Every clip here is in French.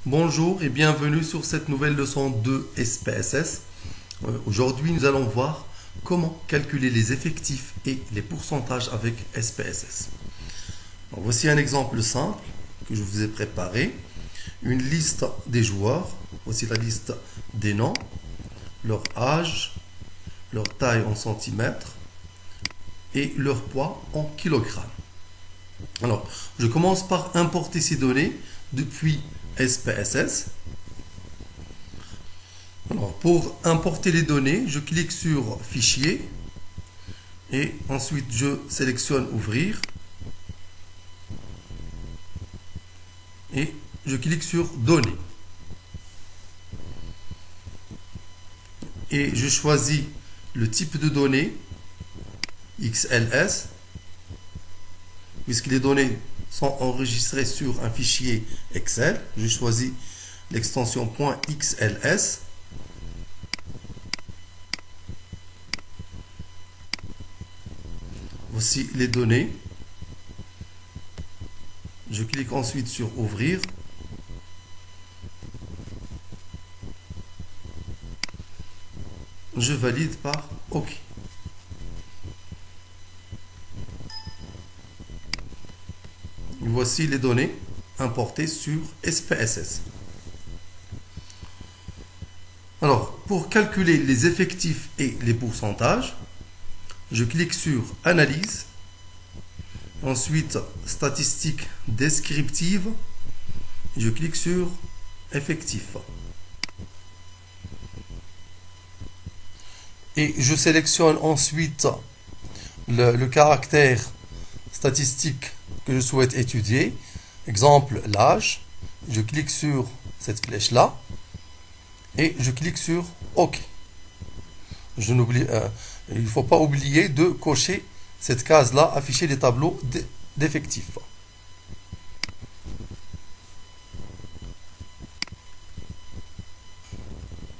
Bonjour et bienvenue sur cette nouvelle leçon de SPSS. Aujourd'hui, nous allons voir comment calculer les effectifs et les pourcentages avec SPSS. Donc, voici un exemple simple que je vous ai préparé. Une liste des joueurs. Voici la liste des noms, leur âge, leur taille en centimètres et leur poids en kilogrammes. Alors, je commence par importer ces données depuis SPSS. Alors, pour importer les données, je clique sur Fichier et ensuite je sélectionne Ouvrir et je clique sur Données. Et je choisis le type de données XLS puisque les données sont enregistrées sur un fichier Excel. Je choisis l'extension .xls. Voici les données. Je clique ensuite sur Ouvrir. Je valide par OK. Voici les données importées sur SPSS. Alors, pour calculer les effectifs et les pourcentages, je clique sur Analyse, ensuite Statistiques descriptives, je clique sur Effectifs. Et je sélectionne ensuite le caractère statistique que je souhaite étudier. Exemple, l'âge. Je clique sur cette flèche-là et je clique sur OK. Il ne faut pas oublier de cocher cette case-là, afficher les tableaux d'effectifs.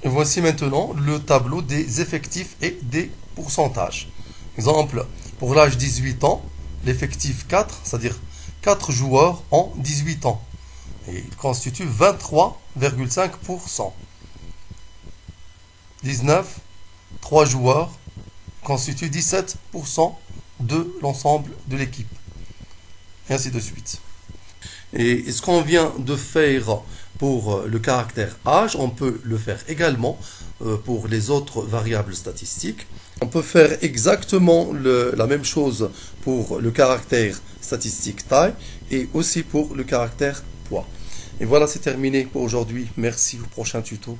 Et voici maintenant le tableau des effectifs et des pourcentages. Exemple, pour l'âge 18 ans, l'effectif 4, c'est-à-dire 4 joueurs ont 18 ans. Et il constitue 23,5%. 19, 3 joueurs constituent 17% de l'ensemble de l'équipe. Et ainsi de suite. Et ce qu'on vient de faire pour le caractère âge, on peut le faire également pour les autres variables statistiques. On peut faire exactement la même chose pour le caractère statistique taille et aussi pour le caractère poids. Et voilà, c'est terminé pour aujourd'hui. Merci, au prochain tuto.